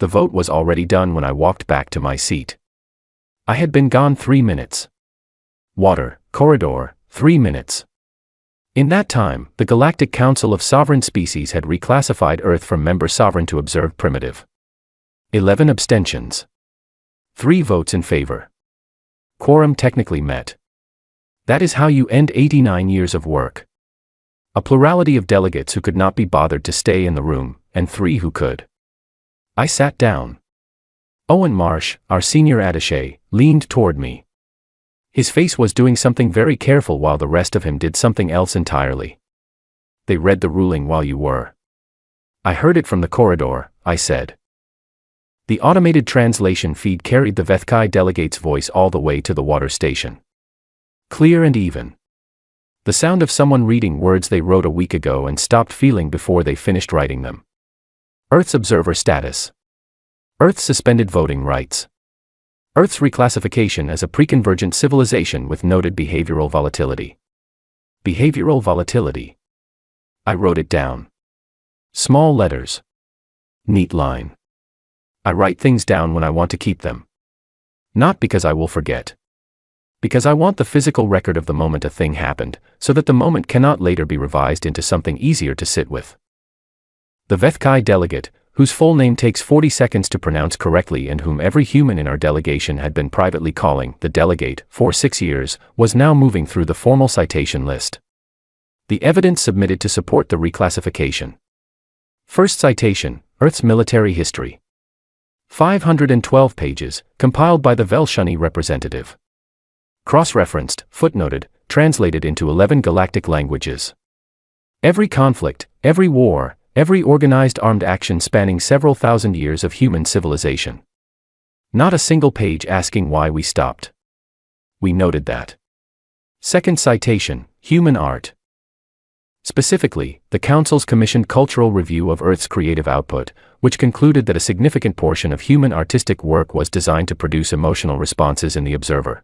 The vote was already done when I walked back to my seat. I had been gone 3 minutes. Water, corridor, 3 minutes. In that time, the Galactic Council of Sovereign Species had reclassified Earth from member sovereign to observed primitive. 11 abstentions. 3 votes in favor. Quorum technically met. That is how you end 89 years of work. A plurality of delegates who could not be bothered to stay in the room, and 3 who could. I sat down. Owen Marsh, our senior attaché, leaned toward me. His face was doing something very careful while the rest of him did something else entirely. They read the ruling while you were. I heard it from the corridor, I said. The automated translation feed carried the Vethkai delegate's voice all the way to the water station. Clear and even. The sound of someone reading words they wrote a week ago and stopped feeling before they finished writing them. Earth's observer status. Earth's suspended voting rights. Earth's reclassification as a preconvergent civilization with noted behavioral volatility. Behavioral volatility. I wrote it down. Small letters. Neat line. I write things down when I want to keep them. Not because I will forget. Because I want the physical record of the moment a thing happened, so that the moment cannot later be revised into something easier to sit with. The Vethkai delegate, whose full name takes 40 seconds to pronounce correctly and whom every human in our delegation had been privately calling the delegate for 6 years, was now moving through the formal citation list. The evidence submitted to support the reclassification. First citation, Earth's military history. 512 pages, compiled by the Velshani representative. Cross-referenced, footnoted, translated into 11 galactic languages. Every conflict, every war, every organized armed action spanning several thousand years of human civilization. Not a single page asking why we stopped. We noted that. Second citation, human art. Specifically, the Council's commissioned cultural review of Earth's creative output, which concluded that a significant portion of human artistic work was designed to produce emotional responses in the observer.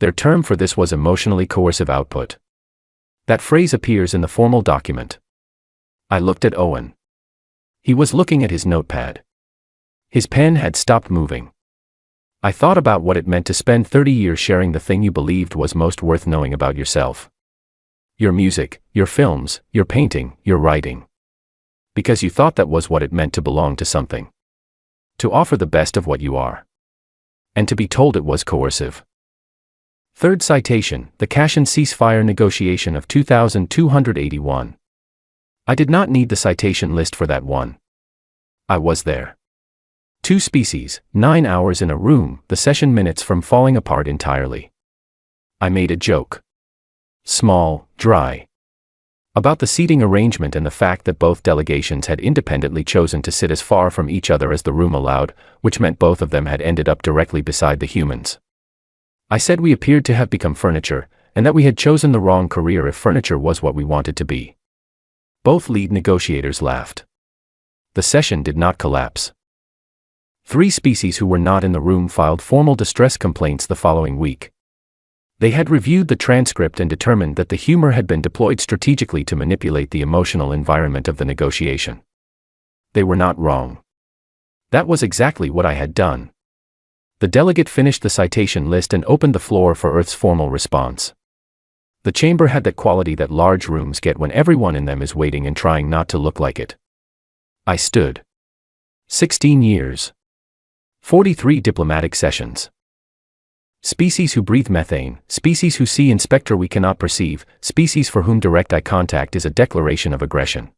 Their term for this was emotionally coercive output. That phrase appears in the formal document. I looked at Owen. He was looking at his notepad. His pen had stopped moving. I thought about what it meant to spend 30 years sharing the thing you believed was most worth knowing about yourself. Your music, your films, your painting, your writing. Because you thought that was what it meant to belong to something. To offer the best of what you are. And to be told it was coercive. Third citation, the Kashan ceasefire negotiation of 2281. I did not need the citation list for that one. I was there. 2 species, 9 hours in a room, the session minutes from falling apart entirely. I made a joke. Small, dry. About the seating arrangement and the fact that both delegations had independently chosen to sit as far from each other as the room allowed, which meant both of them had ended up directly beside the humans. I said we appeared to have become furniture, and that we had chosen the wrong career if furniture was what we wanted to be. Both lead negotiators laughed. The session did not collapse. 3 species who were not in the room filed formal distress complaints the following week. They had reviewed the transcript and determined that the humor had been deployed strategically to manipulate the emotional environment of the negotiation. They were not wrong. That was exactly what I had done. The delegate finished the citation list and opened the floor for Earth's formal response. The chamber had that quality that large rooms get when everyone in them is waiting and trying not to look like it. I stood. 16 years. 43 diplomatic sessions. Species who breathe methane, species who see in spectra we cannot perceive, species for whom direct eye contact is a declaration of aggression.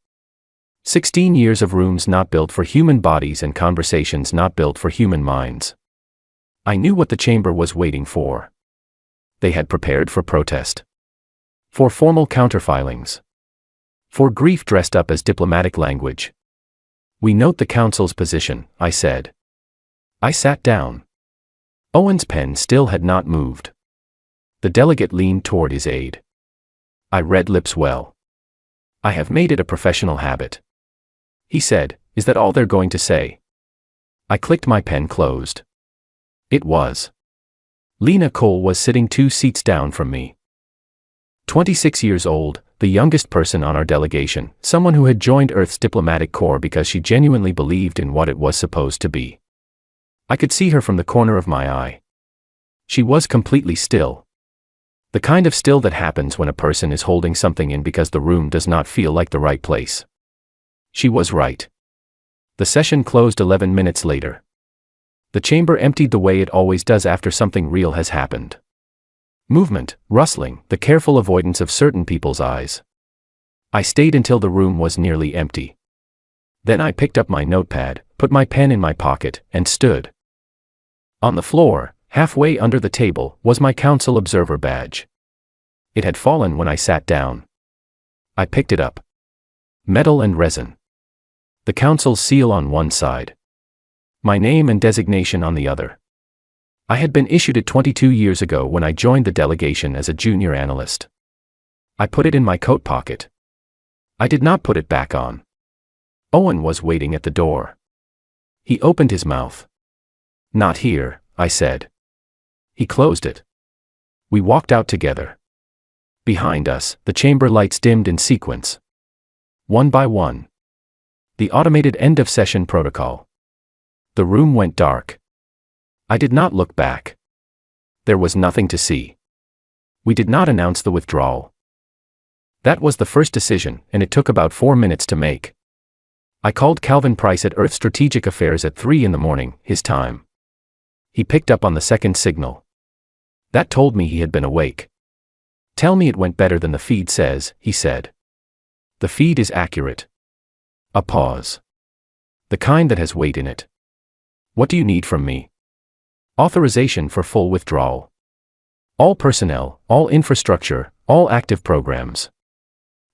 16 years of rooms not built for human bodies and conversations not built for human minds. I knew what the chamber was waiting for. They had prepared for protest. For formal counterfilings. For grief dressed up as diplomatic language. We note the Council's position, I said. I sat down. Owen's pen still had not moved. The delegate leaned toward his aide. I read lips well. I have made it a professional habit. He said, "Is that all they're going to say?" I clicked my pen closed. It was. Lena Cole was sitting 2 seats down from me. 26 years old, the youngest person on our delegation, someone who had joined Earth's diplomatic corps because she genuinely believed in what it was supposed to be. I could see her from the corner of my eye. She was completely still. The kind of still that happens when a person is holding something in because the room does not feel like the right place. She was right. The session closed 11 minutes later. The chamber emptied the way it always does after something real has happened. Movement, rustling, the careful avoidance of certain people's eyes. I stayed until the room was nearly empty. Then I picked up my notepad, put my pen in my pocket, and stood. On the floor, halfway under the table, was my council observer badge. It had fallen when I sat down. I picked it up. Metal and resin. The council's seal on one side. My name and designation on the other. I had been issued it 22 years ago when I joined the delegation as a junior analyst. I put it in my coat pocket. I did not put it back on. Owen was waiting at the door. He opened his mouth. "Not here," I said. He closed it. We walked out together. Behind us, the chamber lights dimmed in sequence. One by one. The automated end-of-session protocol. The room went dark. I did not look back. There was nothing to see. We did not announce the withdrawal. That was the first decision, and it took about 4 minutes to make. I called Calvin Price at Earth Strategic Affairs at 3 a.m, his time. He picked up on the second signal. That told me he had been awake. "Tell me it went better than the feed says," he said. "The feed is accurate." A pause. "The kind that has weight in it. What do you need from me?" "Authorization for full withdrawal. All personnel, all infrastructure, all active programs.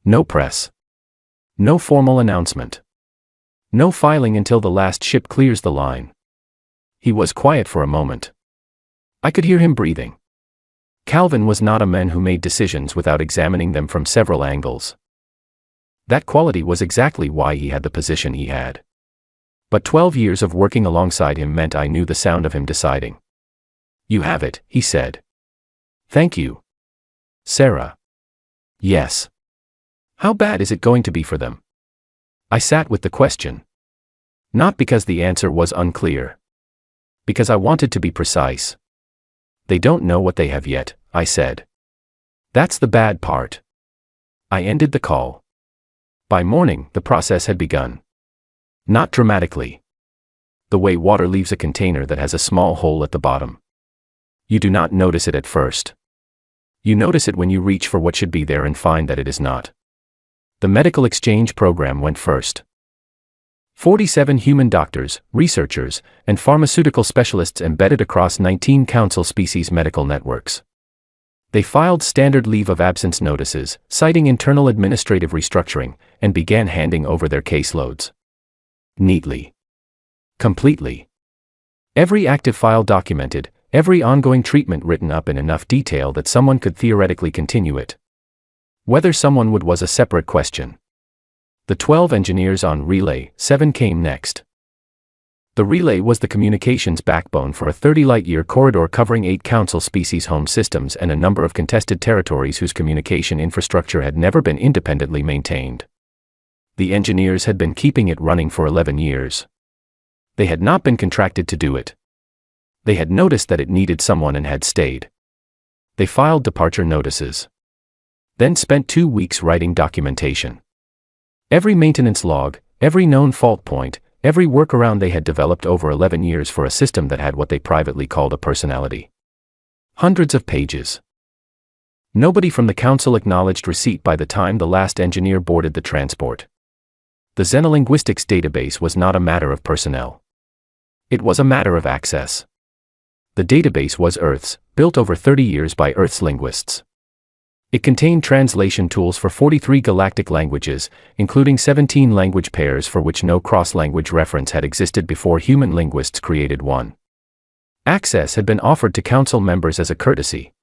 No press. No formal announcement. No filing until the last ship clears the line." He was quiet for a moment. I could hear him breathing. Calvin was not a man who made decisions without examining them from several angles. That quality was exactly why he had the position he had. But 12 years of working alongside him meant I knew the sound of him deciding. "You have it," he said. "Thank you. Sarah." "Yes." "How bad is it going to be for them?" I sat with the question. Not because the answer was unclear. Because I wanted to be precise. "They don't know what they have yet," I said. "That's the bad part." I ended the call. By morning, the process had begun. Not dramatically. The way water leaves a container that has a small hole at the bottom. You do not notice it at first. You notice it when you reach for what should be there and find that it is not. The medical exchange program went first. 47 human doctors, researchers, and pharmaceutical specialists embedded across 19 council species medical networks. They filed standard leave of absence notices, citing internal administrative restructuring, and began handing over their caseloads. Neatly. Completely. Every active file documented, every ongoing treatment written up in enough detail that someone could theoretically continue it. Whether someone would was a separate question. The 12 engineers on Relay 7 came next. The relay was the communications backbone for a 30-light-year corridor covering 8 council species home systems and a number of contested territories whose communication infrastructure had never been independently maintained. The engineers had been keeping it running for 11 years. They had not been contracted to do it. They had noticed that it needed someone and had stayed. They filed departure notices. Then spent 2 weeks writing documentation. Every maintenance log, every known fault point, every workaround they had developed over 11 years for a system that had what they privately called a personality. Hundreds of pages. Nobody from the council acknowledged receipt by the time the last engineer boarded the transport. The xenolinguistics database was not a matter of personnel. It was a matter of access. The database was Earth's, built over 30 years by Earth's linguists. It contained translation tools for 43 galactic languages, including 17 language pairs for which no cross-language reference had existed before human linguists created one. Access had been offered to council members as a courtesy.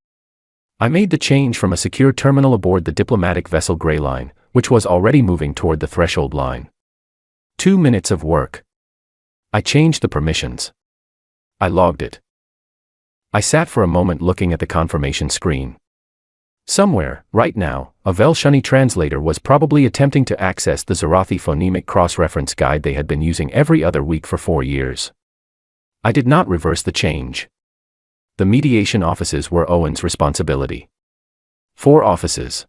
I made the change from a secure terminal aboard the diplomatic vessel Grey Line, which was already moving toward the threshold line. 2 minutes of work. I changed the permissions. I logged it. I sat for a moment looking at the confirmation screen. Somewhere, right now, A Velshuni translator was probably attempting to access the Zarathi phonemic cross-reference guide they had been using every other week for 4 years. I did not reverse the change. The mediation offices were Owen's responsibility. 4 offices.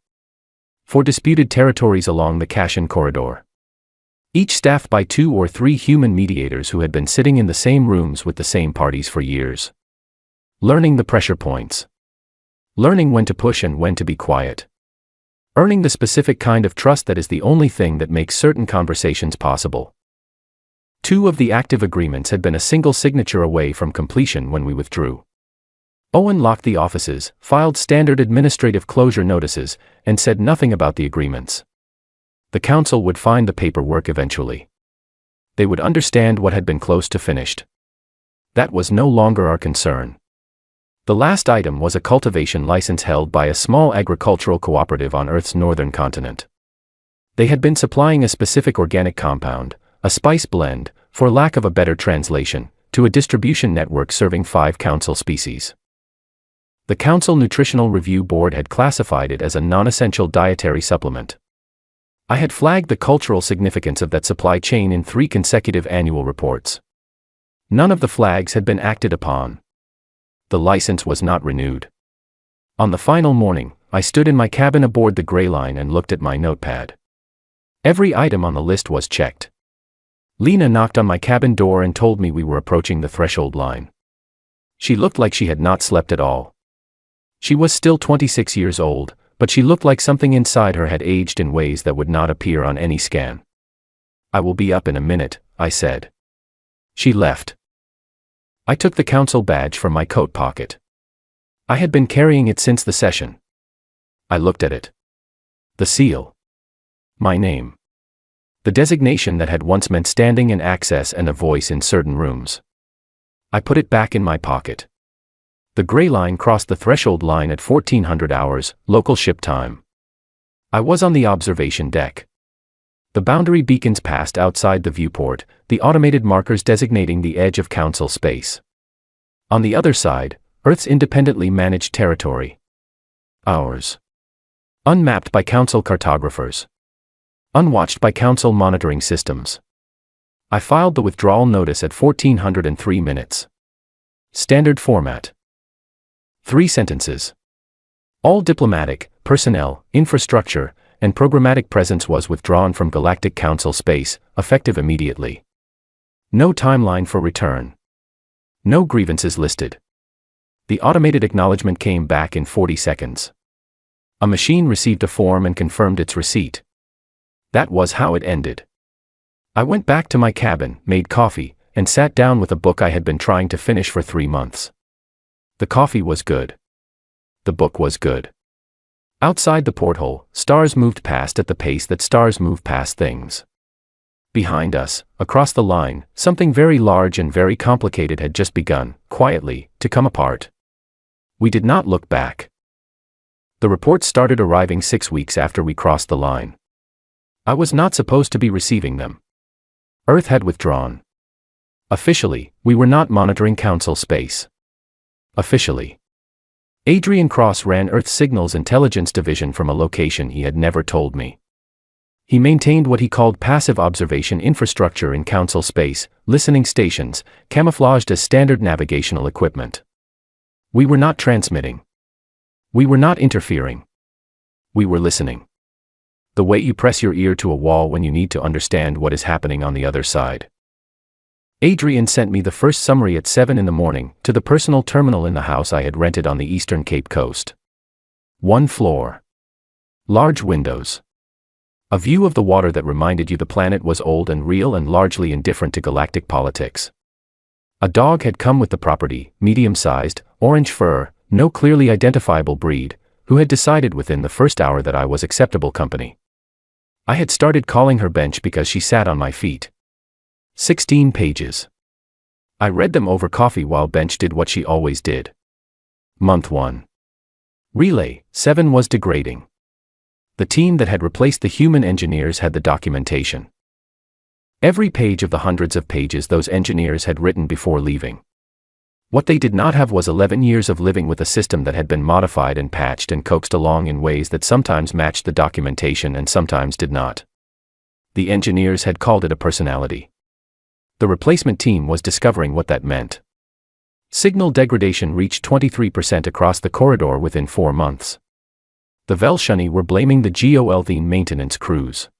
4 disputed territories along the Kashan corridor. Each staffed by 2 or 3 human mediators who had been sitting in the same rooms with the same parties for years. Learning the pressure points. Learning when to push and when to be quiet. Earning the specific kind of trust that is the only thing that makes certain conversations possible. 2 of the active agreements had been a single signature away from completion when we withdrew. Owen locked the offices, filed standard administrative closure notices, and said nothing about the agreements. The council would find the paperwork eventually. They would understand what had been close to finished. That was no longer our concern. The last item was a cultivation license held by a small agricultural cooperative on Earth's northern continent. They had been supplying a specific organic compound, a spice blend, for lack of a better translation, to a distribution network serving 5 council species. The Council Nutritional Review Board had classified it as a non-essential dietary supplement. I had flagged the cultural significance of that supply chain in 3 consecutive annual reports. None of the flags had been acted upon. The license was not renewed. On the final morning, I stood in my cabin aboard the Grey Line and looked at my notepad. Every item on the list was checked. Lena knocked on my cabin door and told me we were approaching the threshold line. She looked like she had not slept at all. She was still 26 years old, but she looked like something inside her had aged in ways that would not appear on any scan. "I will be up in a minute," I said. She left. I took the council badge from my coat pocket. I had been carrying it since the session. I looked at it. The seal. My name. The designation that had once meant standing and access and a voice in certain rooms. I put it back in my pocket. The Grey Line crossed the threshold line at 1400 hours, local ship time. I was on the observation deck. The boundary beacons passed outside the viewport, the automated markers designating the edge of council space. On the other side, Earth's independently managed territory. Ours. Unmapped by council cartographers. Unwatched by council monitoring systems. I filed the withdrawal notice at 1403 minutes. Standard format. 3 sentences. All diplomatic, personnel, infrastructure, and programmatic presence was withdrawn from Galactic Council space, effective immediately. No timeline for return. No grievances listed. The automated acknowledgement came back in 40 seconds. A machine received a form and confirmed its receipt. That was how it ended. I went back to my cabin, made coffee, and sat down with a book I had been trying to finish for 3 months. The coffee was good. The book was good. Outside the porthole, stars moved past at the pace that stars move past things. Behind us, across the line, something very large and very complicated had just begun, quietly, to come apart. We did not look back. The reports started arriving 6 weeks after we crossed the line. I was not supposed to be receiving them. Earth had withdrawn. Officially, we were not monitoring council space. Officially. Adrian Cross ran Earth Signals Intelligence Division from a location he had never told me. He maintained what he called passive observation infrastructure in council space, listening stations, camouflaged as standard navigational equipment. We were not transmitting. We were not interfering. We were listening. The way you press your ear to a wall when you need to understand what is happening on the other side. Adrian sent me the first summary at 7 in the morning, to the personal terminal in the house I had rented on the eastern Cape Coast. 1 floor. Large windows. A view of the water that reminded you the planet was old and real and largely indifferent to galactic politics. A dog had come with the property, medium-sized, orange fur, no clearly identifiable breed, who had decided within the first hour that I was acceptable company. I had started calling her Bench because she sat on my feet. 16 pages. I read them over coffee while Bench did what she always did. Month 1. Relay 7 was degrading. The team that had replaced the human engineers had the documentation. Every page of the hundreds of pages those engineers had written before leaving. What they did not have was 11 years of living with a system that had been modified and patched and coaxed along in ways that sometimes matched the documentation and sometimes did not. The engineers had called it a personality. The replacement team was discovering what that meant. Signal degradation reached 23% across the corridor within 4 months. The Velshani were blaming the GOLVine maintenance crews.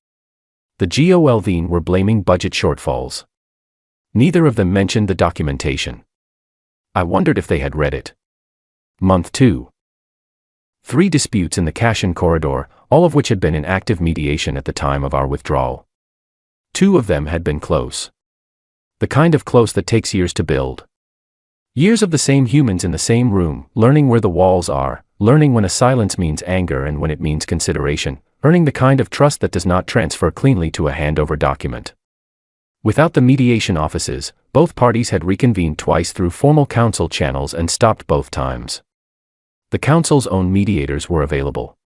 The GOLVine were blaming budget shortfalls. Neither of them mentioned the documentation. I wondered if they had read it. Month 2. 3 disputes in the Kashin corridor, all of which had been in active mediation at the time of our withdrawal. 2 of them had been close. The kind of close that takes years to build. Years of the same humans in the same room, learning where the walls are, learning when a silence means anger and when it means consideration, earning the kind of trust that does not transfer cleanly to a handover document. Without the mediation offices, both parties had reconvened twice through formal council channels and stopped both times. The council's own mediators were available.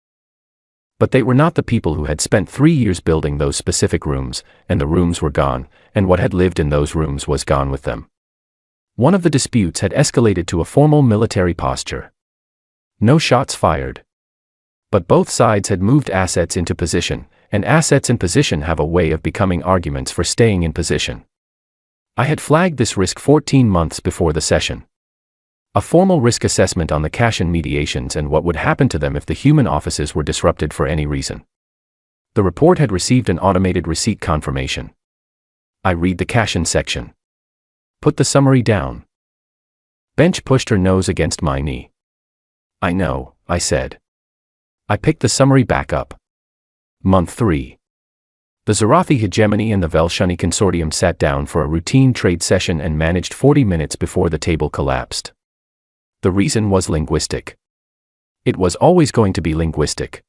But they were not the people who had spent 3 years building those specific rooms, and the rooms were gone, and what had lived in those rooms was gone with them. One of the disputes had escalated to a formal military posture. No shots fired. But both sides had moved assets into position, and assets in position have a way of becoming arguments for staying in position. I had flagged this risk 14 months before the session. A formal risk assessment on the Kashin mediations and what would happen to them if the human offices were disrupted for any reason. The report had received an automated receipt confirmation. I read the Kashin section. Put the summary down. Bench pushed her nose against my knee. I know, I said. I picked the summary back up. Month 3. The Zarathi hegemony and the Velshani consortium sat down for a routine trade session and managed 40 minutes before the table collapsed. The reason was linguistic. It was always going to be linguistic.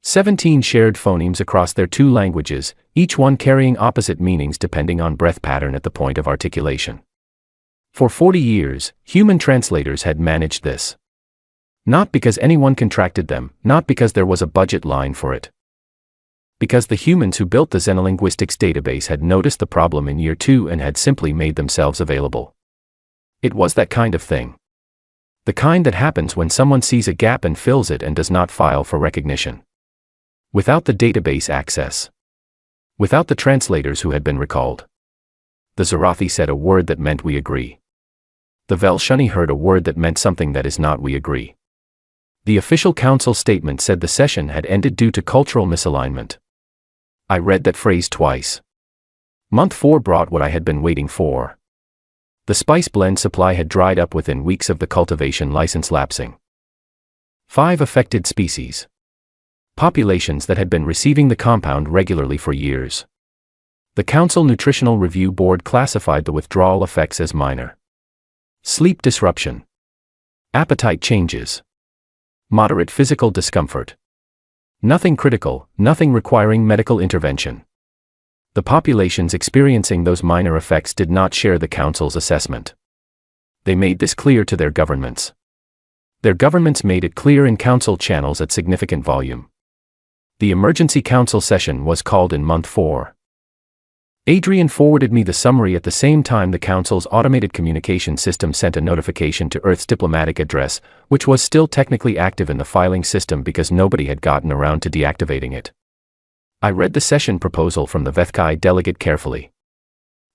17 shared phonemes across their 2 languages, each one carrying opposite meanings depending on breath pattern at the point of articulation. For 40 years, human translators had managed this. Not because anyone contracted them, not because there was a budget line for it. Because the humans who built the Xenolinguistics database had noticed the problem in year 2 and had simply made themselves available. It was that kind of thing. The kind that happens when someone sees a gap and fills it and does not file for recognition. Without the database access. Without the translators who had been recalled. The Zarathi said a word that meant we agree. The Velshani heard a word that meant something that is not we agree. The official council statement said the session had ended due to cultural misalignment. I read that phrase twice. Month 4 brought what I had been waiting for. The spice blend supply had dried up within weeks of the cultivation license lapsing. 5 affected species. Populations that had been receiving the compound regularly for years. The Council Nutritional Review Board classified the withdrawal effects as minor. Sleep disruption. Appetite changes. Moderate physical discomfort. Nothing critical, nothing requiring medical intervention. The populations experiencing those minor effects did not share the Council's assessment. They made this clear to their governments. Their governments made it clear in Council channels at significant volume. The emergency Council session was called in month 4. Adrian forwarded me the summary at the same time the Council's automated communication system sent a notification to Earth's diplomatic address, which was still technically active in the filing system because nobody had gotten around to deactivating it. I read the session proposal from the Vethkai delegate carefully.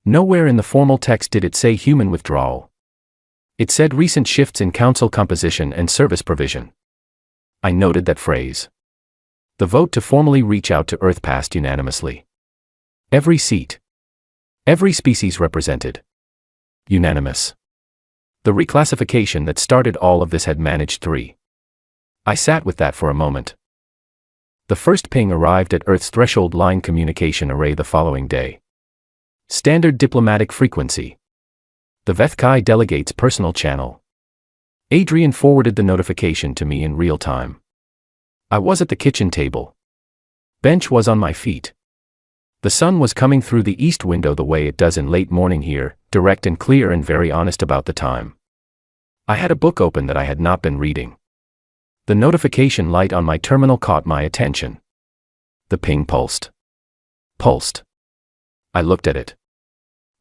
Nowhere in the formal text did it say human withdrawal. It said recent shifts in Council composition and service provision. I noted that phrase. The vote to formally reach out to Earth passed unanimously. Every seat. Every species represented. Unanimous. The reclassification that started all of this had managed 3. I sat with that for a moment. The first ping arrived at Earth's threshold line communication array the following day. Standard diplomatic frequency. The Vethkai delegate's personal channel. Adrian forwarded the notification to me in real time. I was at the kitchen table. Bench was on my feet. The sun was coming through the east window the way it does in late morning here, direct and clear and very honest about the time. I had a book open that I had not been reading. The notification light on my terminal caught my attention. The ping pulsed. Pulsed. I looked at it.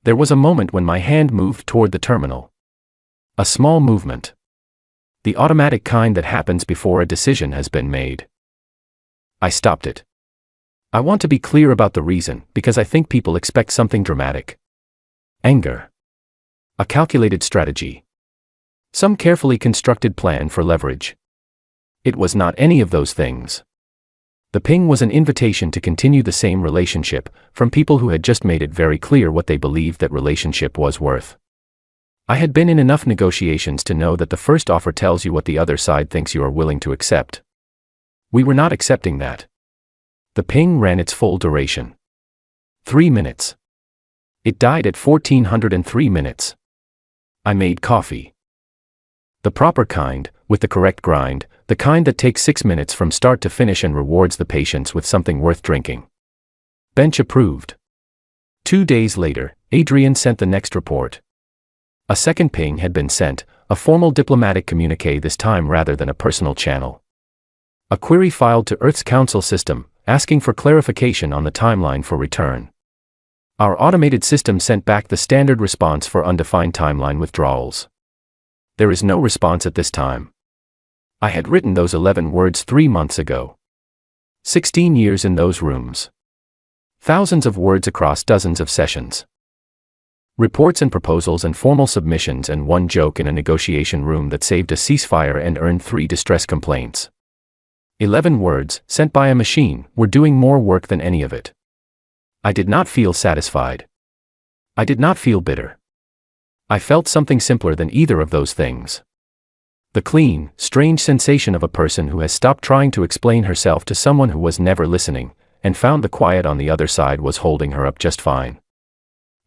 There was a moment when my hand moved toward the terminal. A small movement. The automatic kind that happens before a decision has been made. I stopped it. I want to be clear about the reason, because I think people expect something dramatic. Anger. A calculated strategy. Some carefully constructed plan for leverage. It was not any of those things. The ping was an invitation to continue the same relationship, from people who had just made it very clear what they believed that relationship was worth. I had been in enough negotiations to know that the first offer tells you what the other side thinks you are willing to accept. We were not accepting that. The ping ran its full duration. 3 minutes. It died at 1403 minutes. I made coffee. The proper kind, with the correct grind, the kind that takes 6 minutes from start to finish and rewards the patients with something worth drinking. Bench approved. 2 days later, Adrian sent the next report. A second ping had been sent, a formal diplomatic communique this time rather than a personal channel. A query filed to Earth's council system, asking for clarification on the timeline for return. Our automated system sent back the standard response for undefined timeline withdrawals. There is no response at this time. I had written those 11 words 3 months ago. 16 years in those rooms. Thousands of words across dozens of sessions. Reports and proposals and formal submissions and one joke in a negotiation room that saved a ceasefire and earned 3 distress complaints. 11 words, sent by a machine, were doing more work than any of it. I did not feel satisfied. I did not feel bitter. I felt something simpler than either of those things. The clean, strange sensation of a person who has stopped trying to explain herself to someone who was never listening, and found the quiet on the other side was holding her up just fine.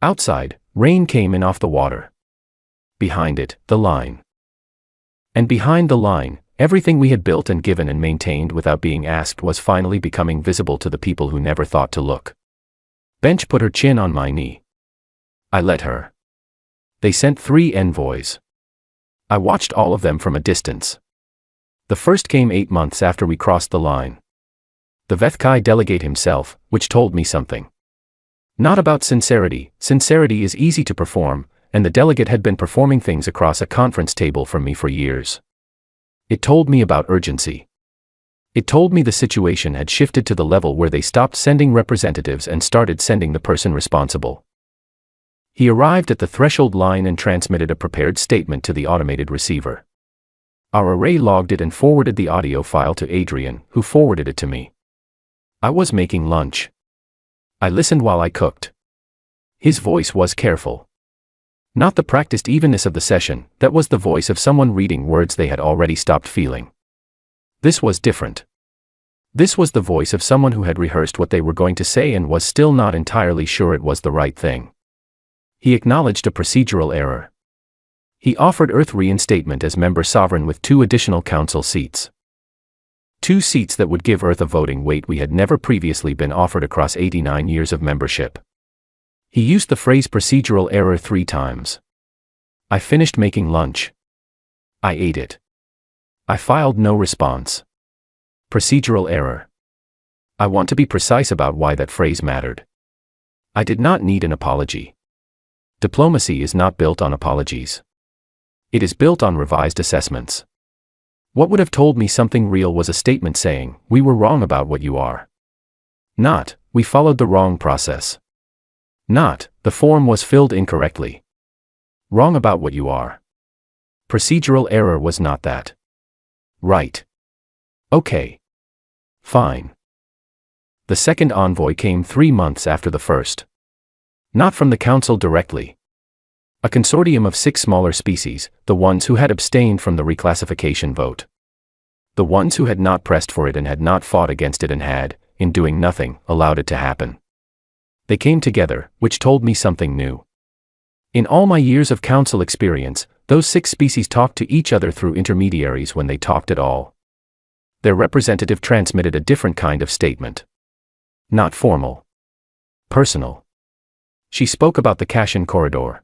Outside, rain came in off the water. Behind it, the line. And behind the line, everything we had built and given and maintained without being asked was finally becoming visible to the people who never thought to look. Bench put her chin on my knee. I let her. They sent 3 envoys. I watched all of them from a distance. The first came 8 months after we crossed the line. The Vethkai delegate himself, which told me something. Not about sincerity. Sincerity is easy to perform, and the delegate had been performing things across a conference table from me for years. It told me about urgency. It told me the situation had shifted to the level where they stopped sending representatives and started sending the person responsible. He arrived at the threshold line and transmitted a prepared statement to the automated receiver. Our array logged it and forwarded the audio file to Adrian, who forwarded it to me. I was making lunch. I listened while I cooked. His voice was careful. Not the practiced evenness of the session, that was the voice of someone reading words they had already stopped feeling. This was different. This was the voice of someone who had rehearsed what they were going to say and was still not entirely sure it was the right thing. He acknowledged a procedural error. He offered Earth reinstatement as member sovereign with 2 additional council seats. 2 seats that would give Earth a voting weight we had never previously been offered across 89 years of membership. He used the phrase procedural error 3 times. I finished making lunch. I ate it. I filed no response. Procedural error. I want to be precise about why that phrase mattered. I did not need an apology. Diplomacy is not built on apologies. It is built on revised assessments. What would have told me something real was a statement saying, "We were wrong about what you are." Not, "We followed the wrong process." Not, "The form was filled incorrectly." Wrong about what you are. Procedural error was not that. Right. Okay. Fine. The second envoy came 3 months after the first. Not from the council directly. A consortium of 6 smaller species, the ones who had abstained from the reclassification vote. The ones who had not pressed for it and had not fought against it and had, in doing nothing, allowed it to happen. They came together, which told me something new. In all my years of council experience, those 6 species talked to each other through intermediaries when they talked at all. Their representative transmitted a different kind of statement. Not formal. Personal. She spoke about the Kashin corridor.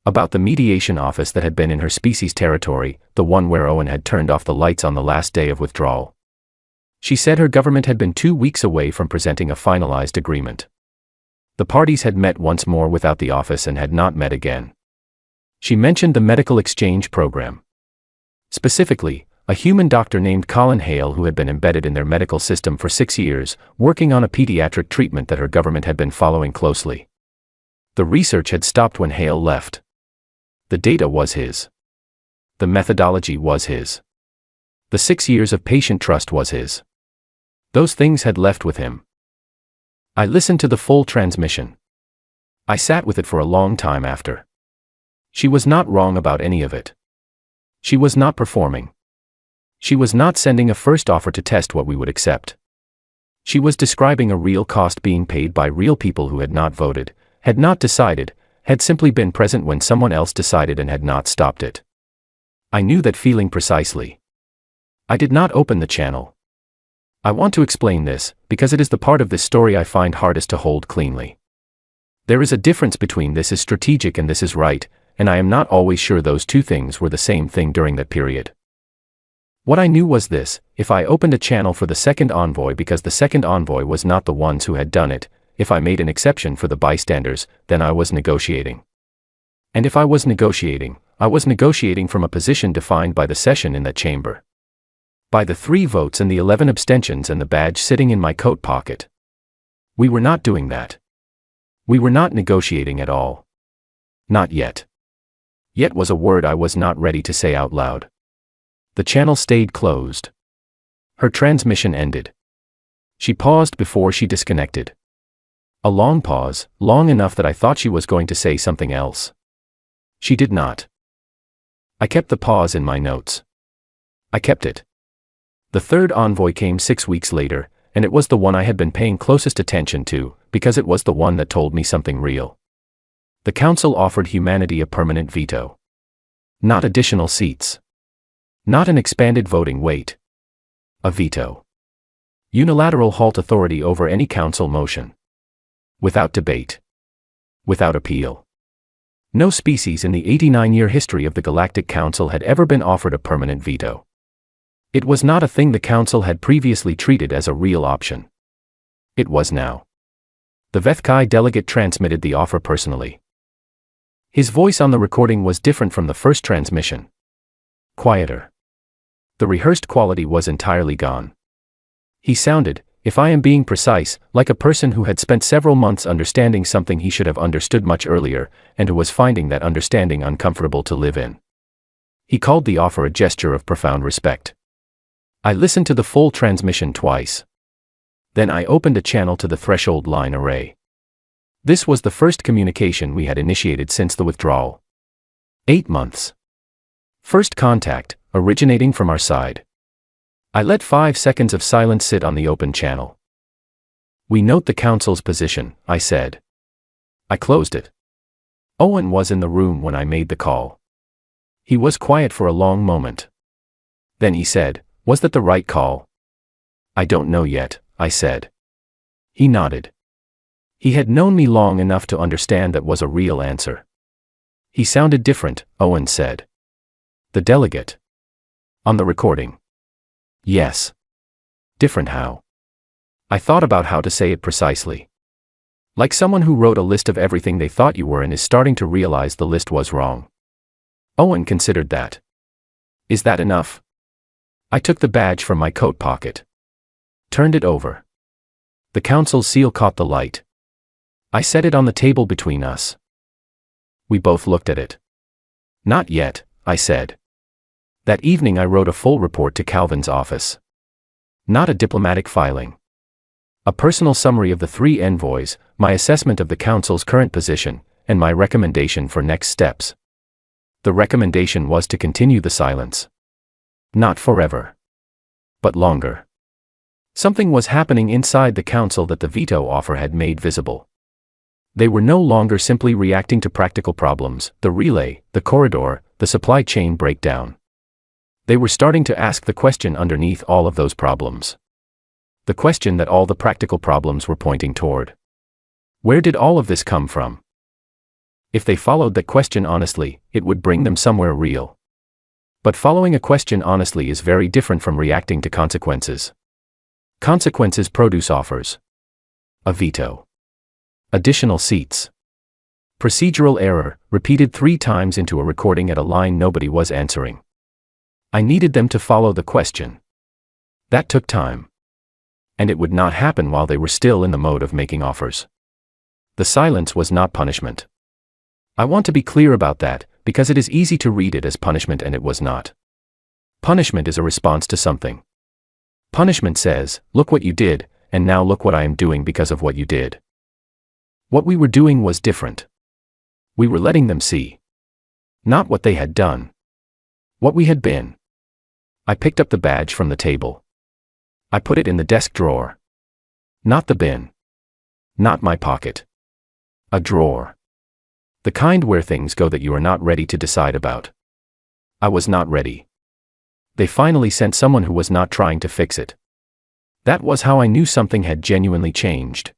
About the mediation office that had been in her species' territory, the one where Owen had turned off the lights on the last day of withdrawal. She said her government had been 2 weeks away from presenting a finalized agreement. The parties had met once more without the office and had not met again. She mentioned the medical exchange program. Specifically, a human doctor named Colin Hale who had been embedded in their medical system for 6 years, working on a pediatric treatment that her government had been following closely. The research had stopped when Hale left. The data was his. The methodology was his. The 6 years of patient trust was his. Those things had left with him. I listened to the full transmission. I sat with it for a long time after. She was not wrong about any of it. She was not performing. She was not sending a first offer to test what we would accept. She was describing a real cost being paid by real people who had not voted, had not decided, had simply been present when someone else decided and had not stopped it. I knew that feeling precisely. I did not open the channel. I want to explain this, because it is the part of this story I find hardest to hold cleanly. There is a difference between this is strategic and this is right, and I am not always sure those two things were the same thing during that period. What I knew was this: if I opened a channel for the second envoy because the second envoy was not the ones who had done it, if I made an exception for the bystanders, then I was negotiating. And if I was negotiating from a position defined by the session in that chamber. By the 3 votes and the 11 abstentions and the badge sitting in my coat pocket. We were not doing that. We were not negotiating at all. Not yet. Yet was a word I was not ready to say out loud. The channel stayed closed. Her transmission ended. She paused before she disconnected. A long pause, long enough that I thought she was going to say something else. She did not. I kept the pause in my notes. I kept it. The third envoy came 6 weeks later, and it was the one I had been paying closest attention to, because it was the one that told me something real. The council offered humanity a permanent veto. Not additional seats. Not an expanded voting weight. A veto. Unilateral halt authority over any council motion. Without debate. Without appeal. No species in the 89-year history of the Galactic Council had ever been offered a permanent veto. It was not a thing the council had previously treated as a real option. It was now. The Vethkai delegate transmitted the offer personally. His voice on the recording was different from the first transmission. Quieter. The rehearsed quality was entirely gone. He sounded, if I am being precise, like a person who had spent several months understanding something he should have understood much earlier, and who was finding that understanding uncomfortable to live in. He called the offer a gesture of profound respect. I listened to the full transmission twice. Then I opened a channel to the threshold line array. This was the first communication we had initiated since the withdrawal. 8 months. First contact, originating from our side. I let 5 seconds of silence sit on the open channel. We note the council's position, I said. I closed it. Owen was in the room when I made the call. He was quiet for a long moment. Then he said, "Was that the right call?" "I don't know yet," I said. He nodded. He had known me long enough to understand that was a real answer. "He sounded different," Owen said. "The delegate." "On the recording." "Yes." "Different how?" I thought about how to say it precisely. Like someone who wrote a list of everything they thought you were and is starting to realize the list was wrong. Owen considered that. "Is that enough?" I took the badge from my coat pocket. Turned it over. The council seal caught the light. I set it on the table between us. We both looked at it. "Not yet," I said. That evening I wrote a full report to Calvin's office. Not a diplomatic filing. A personal summary of the 3 envoys, my assessment of the council's current position, and my recommendation for next steps. The recommendation was to continue the silence. Not forever. But longer. Something was happening inside the council that the veto offer had made visible. They were no longer simply reacting to practical problems, the relay, the corridor, the supply chain breakdown. They were starting to ask the question underneath all of those problems. The question that all the practical problems were pointing toward. Where did all of this come from? If they followed that question honestly, it would bring them somewhere real. But following a question honestly is very different from reacting to consequences. Consequences produce offers. A veto. Additional seats. Procedural error, repeated 3 times into a recording at a line nobody was answering. I needed them to follow the question. That took time. And it would not happen while they were still in the mode of making offers. The silence was not punishment. I want to be clear about that, because it is easy to read it as punishment and it was not. Punishment is a response to something. Punishment says, look what you did, and now look what I am doing because of what you did. What we were doing was different. We were letting them see. Not what they had done. What we had been. I picked up the badge from the table. I put it in the desk drawer. Not the bin. Not my pocket. A drawer. The kind where things go that you are not ready to decide about. I was not ready. They finally sent someone who was not trying to fix it. That was how I knew something had genuinely changed.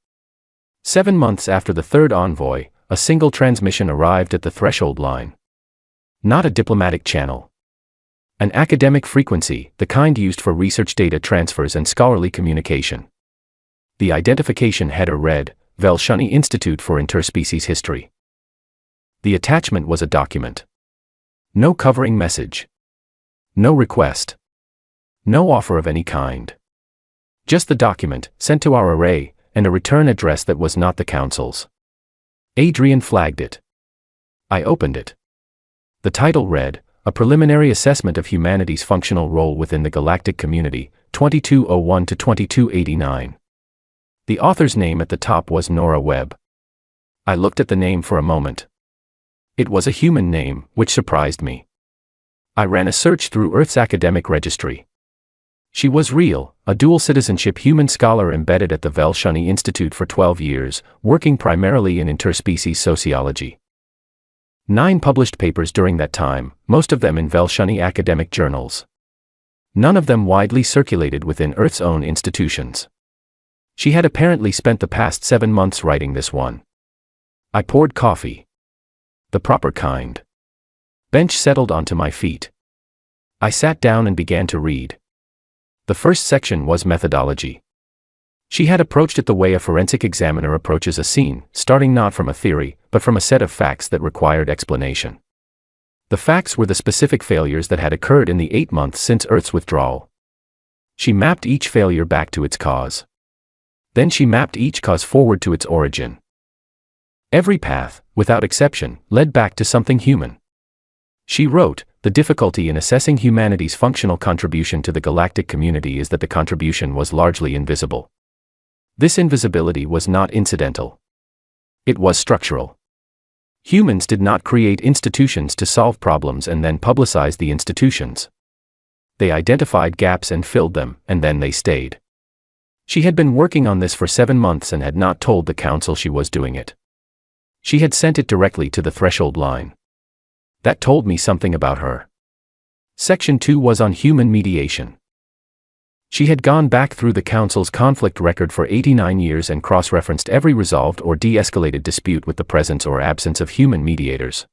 7 months after the third envoy, a single transmission arrived at the threshold line. Not a diplomatic channel. An academic frequency, the kind used for research data transfers and scholarly communication. The identification header read, Velshani Institute for Interspecies History. The attachment was a document. No covering message. No request. No offer of any kind. Just the document, sent to our array, and a return address that was not the Council's. Adrian flagged it. I opened it. The title read, A Preliminary Assessment of Humanity's Functional Role Within the Galactic Community, 2201 to 2289. The author's name at the top was Nora Webb. I looked at the name for a moment. It was a human name, which surprised me. I ran a search through Earth's academic registry. She was real, a dual-citizenship human scholar embedded at the Velshani Institute for 12 years, working primarily in interspecies sociology. 9 published papers during that time, most of them in Velshani academic journals. None of them widely circulated within Earth's own institutions. She had apparently spent the past 7 months writing this one. I poured coffee. The proper kind. Bench settled onto my feet. I sat down and began to read. The first section was methodology. She had approached it the way a forensic examiner approaches a scene, starting not from a theory, but from a set of facts that required explanation. The facts were the specific failures that had occurred in the 8 months since Earth's withdrawal. She mapped each failure back to its cause. Then she mapped each cause forward to its origin. Every path, without exception, led back to something human. She wrote, the difficulty in assessing humanity's functional contribution to the galactic community is that the contribution was largely invisible. This invisibility was not incidental. It was structural. Humans did not create institutions to solve problems and then publicize the institutions. They identified gaps and filled them, and then they stayed. She had been working on this for 7 months and had not told the Council she was doing it. She had sent it directly to the threshold line. That told me something about her. Section 2 was on human mediation. She had gone back through the Council's conflict record for 89 years and cross-referenced every resolved or de-escalated dispute with the presence or absence of human mediators.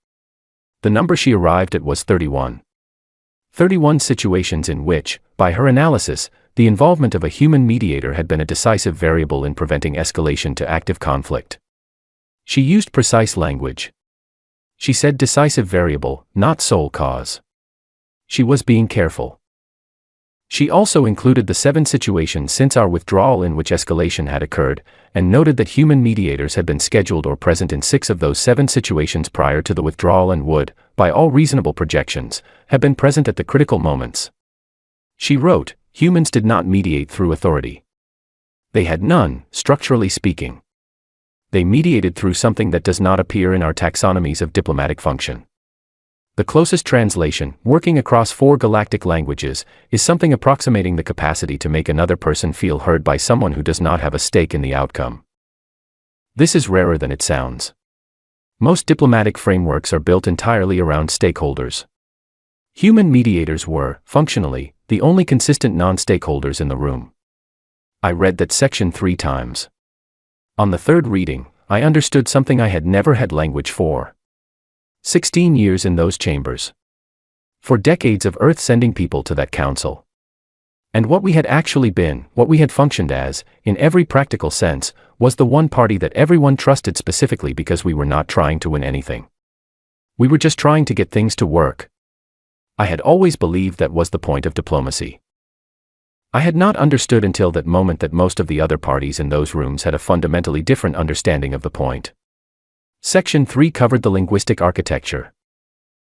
The number she arrived at was 31. 31 situations in which, by her analysis, the involvement of a human mediator had been a decisive variable in preventing escalation to active conflict. She used precise language. She said decisive variable, not sole cause. She was being careful. She also included the 7 situations since our withdrawal in which escalation had occurred, and noted that human mediators had been scheduled or present in 6 of those 7 situations prior to the withdrawal and would, by all reasonable projections, have been present at the critical moments. She wrote, humans did not mediate through authority. They had none, structurally speaking. They mediated through something that does not appear in our taxonomies of diplomatic function. The closest translation, working across 4 galactic languages, is something approximating the capacity to make another person feel heard by someone who does not have a stake in the outcome. This is rarer than it sounds. Most diplomatic frameworks are built entirely around stakeholders. Human mediators were, functionally, the only consistent non-stakeholders in the room. I read that section 3 times. On the 3rd reading, I understood something I had never had language for. 16 years in those chambers. For decades of Earth sending people to that council. And what we had actually been, what we had functioned as, in every practical sense, was the one party that everyone trusted specifically because we were not trying to win anything. We were just trying to get things to work. I had always believed that was the point of diplomacy. I had not understood until that moment that most of the other parties in those rooms had a fundamentally different understanding of the point. Section 3 covered the linguistic architecture.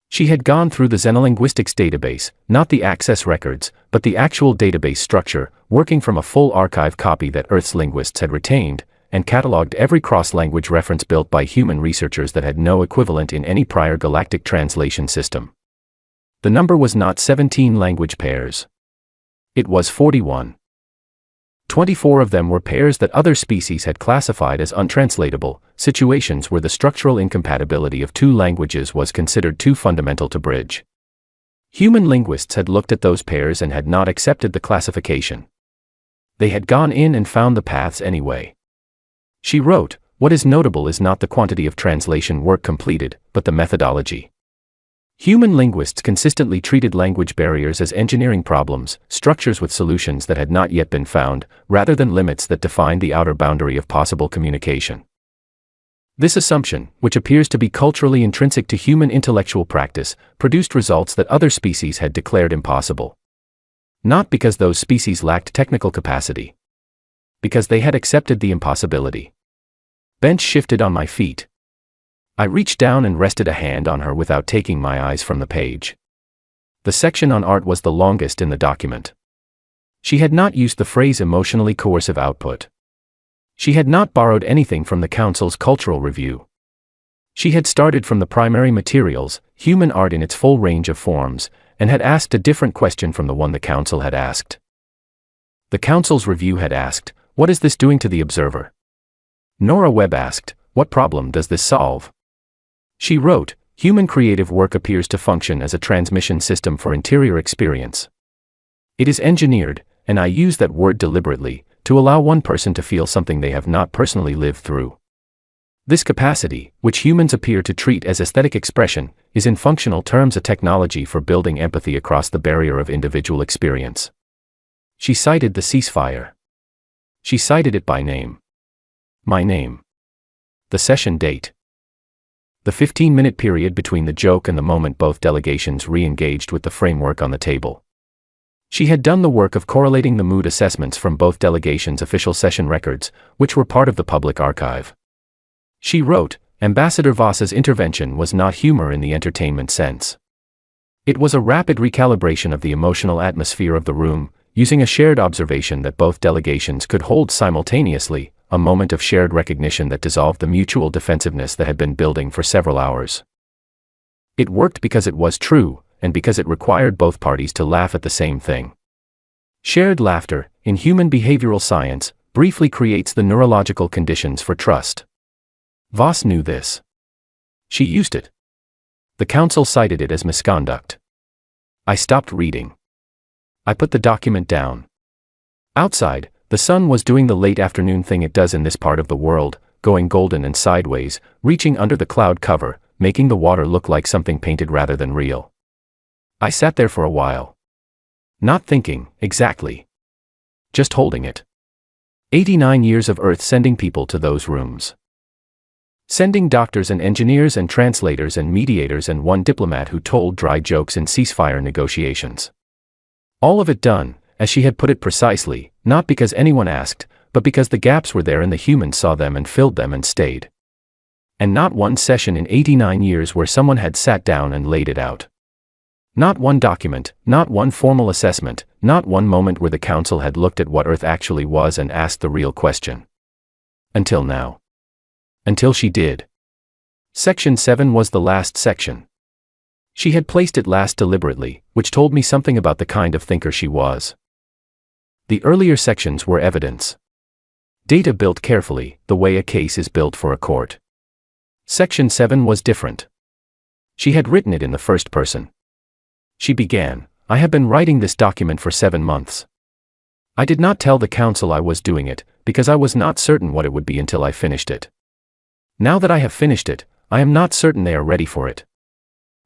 She had gone through the Xenolinguistics database, not the access records, but the actual database structure, working from a full archive copy that Earth's linguists had retained, and catalogued every cross-language reference built by human researchers that had no equivalent in any prior galactic translation system. The number was not 17 language pairs. It was 41. 24 of them were pairs that other species had classified as untranslatable, situations where the structural incompatibility of two languages was considered too fundamental to bridge. Human linguists had looked at those pairs and had not accepted the classification. They had gone in and found the paths anyway. She wrote, "What is notable is not the quantity of translation work completed, but the methodology." Human linguists consistently treated language barriers as engineering problems, structures with solutions that had not yet been found, rather than limits that defined the outer boundary of possible communication. This assumption, which appears to be culturally intrinsic to human intellectual practice, produced results that other species had declared impossible. Not because those species lacked technical capacity. Because they had accepted the impossibility. Bench shifted on my feet. I reached down and rested a hand on her without taking my eyes from the page. The section on art was the longest in the document. She had not used the phrase emotionally coercive output. She had not borrowed anything from the Council's cultural review. She had started from the primary materials, human art in its full range of forms, and had asked a different question from the one the Council had asked. The Council's review had asked, "What is this doing to the observer?" Nora Webb asked, "What problem does this solve?" She wrote, "Human creative work appears to function as a transmission system for interior experience. It is engineered, and I use that word deliberately, to allow one person to feel something they have not personally lived through. This capacity, which humans appear to treat as aesthetic expression, is in functional terms a technology for building empathy across the barrier of individual experience." She cited the ceasefire. She cited it by name. My name. The session date. The 15-minute period between the joke and the moment both delegations re-engaged with the framework on the table. She had done the work of correlating the mood assessments from both delegations' official session records, which were part of the public archive. She wrote, "Ambassador Voss's intervention was not humor in the entertainment sense. It was a rapid recalibration of the emotional atmosphere of the room, using a shared observation that both delegations could hold simultaneously, a moment of shared recognition that dissolved the mutual defensiveness that had been building for several hours. It worked because it was true, and because it required both parties to laugh at the same thing. Shared laughter, in human behavioral science, briefly creates the neurological conditions for trust. Voss knew this. She used it. The Council cited it as misconduct. I stopped reading. I put the document down. Outside, the sun was doing the late afternoon thing it does in this part of the world, going golden and sideways, reaching under the cloud cover, making the water look like something painted rather than real. I sat there for a while. Not thinking, exactly. Just holding it. 89 years of Earth sending people to those rooms. Sending doctors and engineers and translators and mediators and one diplomat who told dry jokes in ceasefire negotiations. All of it done, as she had put it precisely, not because anyone asked, but because the gaps were there and the humans saw them and filled them and stayed. And not one session in 89 years where someone had sat down and laid it out. Not one document, not one formal assessment, not one moment where the Council had looked at what Earth actually was and asked the real question. Until now. Until she did. Section 7 was the last section. She had placed it last deliberately, which told me something about the kind of thinker she was. The earlier sections were evidence. Data built carefully, the way a case is built for a court. Section 7 was different. She had written it in the first person. She began, "I have been writing this document for 7 months. I did not tell the Council I was doing it, because I was not certain what it would be until I finished it. Now that I have finished it, I am not certain they are ready for it.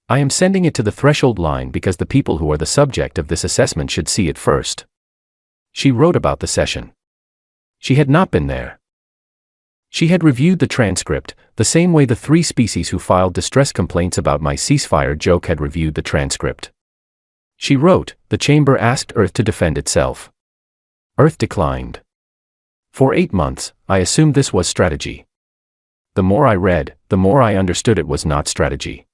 I am sending it to the threshold line because the people who are the subject of this assessment should see it first. She wrote about the session. She had not been there. She had reviewed the transcript, the same way the 3 species who filed distress complaints about my ceasefire joke had reviewed the transcript. She wrote, the chamber asked Earth to defend itself. Earth declined. For 8 months, I assumed this was strategy. The more I read, the more I understood it was not strategy.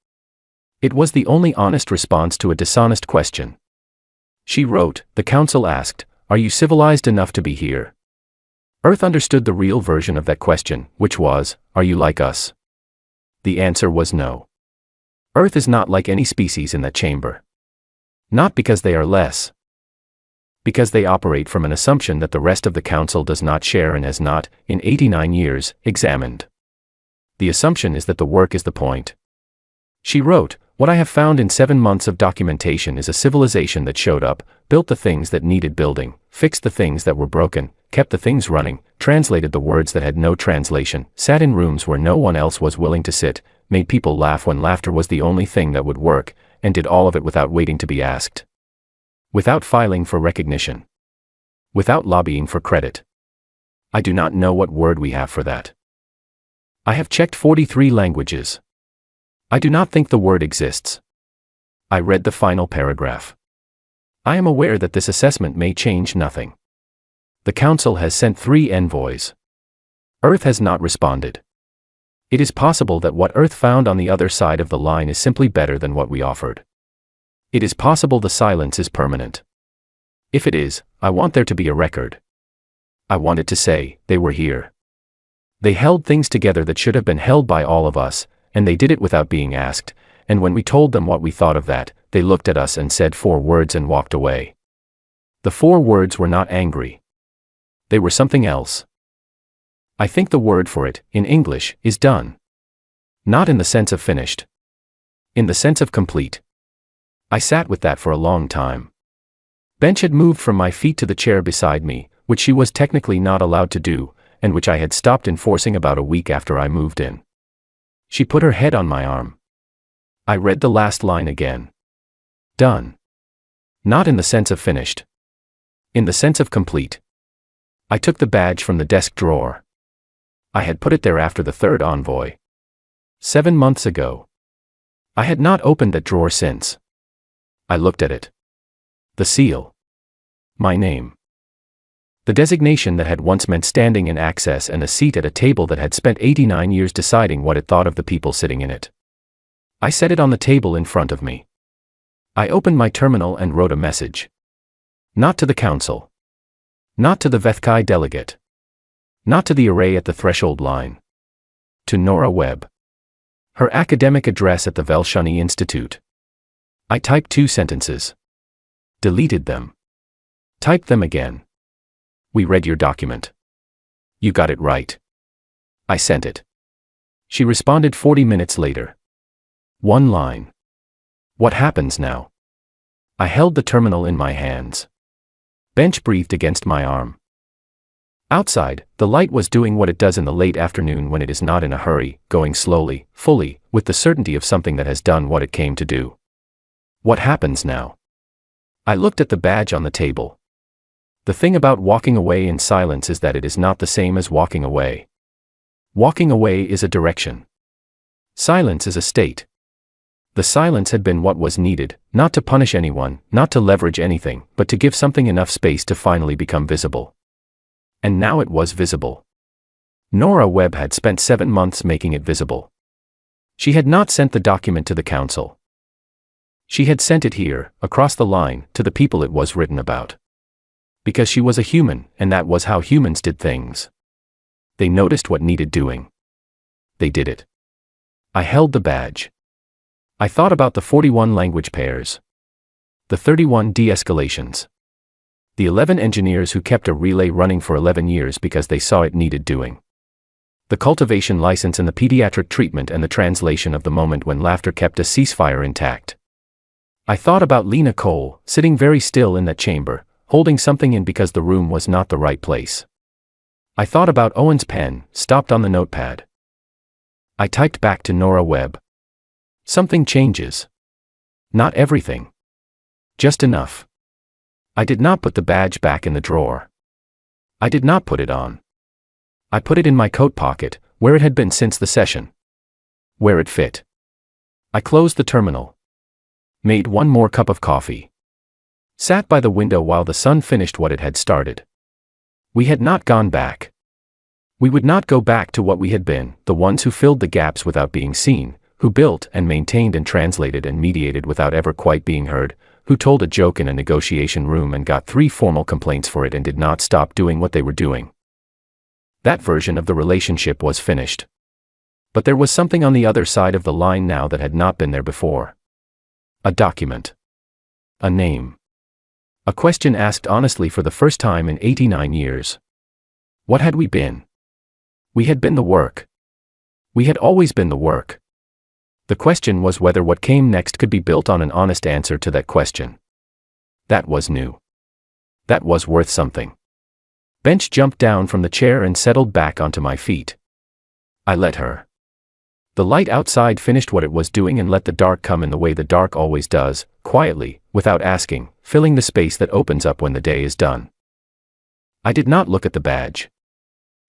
It was the only honest response to a dishonest question. She wrote, the council asked, are you civilized enough to be here? Earth understood the real version of that question, which was, are you like us? The answer was no. Earth is not like any species in that chamber. Not because they are less. Because they operate from an assumption that the rest of the council does not share and has not, in 89 years, examined. The assumption is that the work is the point. She wrote, what I have found in 7 months of documentation is a civilization that showed up, built the things that needed building, fixed the things that were broken, kept the things running, translated the words that had no translation, sat in rooms where no one else was willing to sit, made people laugh when laughter was the only thing that would work, and did all of it without waiting to be asked. Without filing for recognition. Without lobbying for credit. I do not know what word we have for that. I have checked 43 languages. I do not think the word exists. I read the final paragraph. I am aware that this assessment may change nothing. The council has sent 3 envoys. Earth has not responded. It is possible that what Earth found on the other side of the line is simply better than what we offered. It is possible the silence is permanent. If it is, I want there to be a record. I want it to say, they were here. They held things together that should have been held by all of us, and they did it without being asked, and when we told them what we thought of that, they looked at us and said 4 words and walked away. The 4 words were not angry. They were something else. I think the word for it, in English, is done. Not in the sense of finished. In the sense of complete. I sat with that for a long time. Bench had moved from my feet to the chair beside me, which she was technically not allowed to do, and which I had stopped enforcing about a week after I moved in. She put her head on my arm. I read the last line again. Done. Not in the sense of finished. In the sense of complete. I took the badge from the desk drawer. I had put it there after the 3rd envoy. 7 months ago. I had not opened that drawer since. I looked at it. The seal. My name. The designation that had once meant standing in access and a seat at a table that had spent 89 years deciding what it thought of the people sitting in it. I set it on the table in front of me. I opened my terminal and wrote a message. Not to the council. Not to the Vethkai delegate. Not to the array at the threshold line. To Nora Webb. Her academic address at the Velshani Institute. I typed 2 sentences. Deleted them. Typed them again. We read your document. You got it right. I sent it. She responded 40 minutes later. 1 line. What happens now? I held the terminal in my hands. Bench breathed against my arm. Outside, the light was doing what it does in the late afternoon when it is not in a hurry, going slowly, fully, with the certainty of something that has done what it came to do. What happens now? I looked at the badge on the table. The thing about walking away in silence is that it is not the same as walking away. Walking away is a direction. Silence is a state. The silence had been what was needed, not to punish anyone, not to leverage anything, but to give something enough space to finally become visible. And now it was visible. Nora Webb had spent 7 months making it visible. She had not sent the document to the council. She had sent it here, across the line, to the people it was written about. Because she was a human, and that was how humans did things. They noticed what needed doing. They did it. I held the badge. I thought about the 41 language pairs. The 31 de-escalations. The 11 engineers who kept a relay running for 11 years because they saw it needed doing. The cultivation license and the pediatric treatment and the translation of the moment when laughter kept a ceasefire intact. I thought about Lena Cole, sitting very still in that chamber, holding something in because the room was not the right place. I thought about Owen's pen, stopped on the notepad. I typed back to Nora Webb. Something changes. Not everything. Just enough. I did not put the badge back in the drawer. I did not put it on. I put it in my coat pocket, where it had been since the session. Where it fit. I closed the terminal. Made one more cup of coffee. Sat by the window while the sun finished what it had started. We had not gone back. We would not go back to what we had been, the ones who filled the gaps without being seen, who built and maintained and translated and mediated without ever quite being heard, who told a joke in a negotiation room and got 3 formal complaints for it and did not stop doing what they were doing. That version of the relationship was finished. But there was something on the other side of the line now that had not been there before. A document. A name. A question asked honestly for the first time in 89 years. What had we been? We had been the work. We had always been the work. The question was whether what came next could be built on an honest answer to that question. That was new. That was worth something. Bench jumped down from the chair and settled back onto my feet. I let her. The light outside finished what it was doing and let the dark come in the way the dark always does, quietly, without asking, filling the space that opens up when the day is done. I did not look at the badge.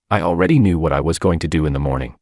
I already knew what I was going to do in the morning.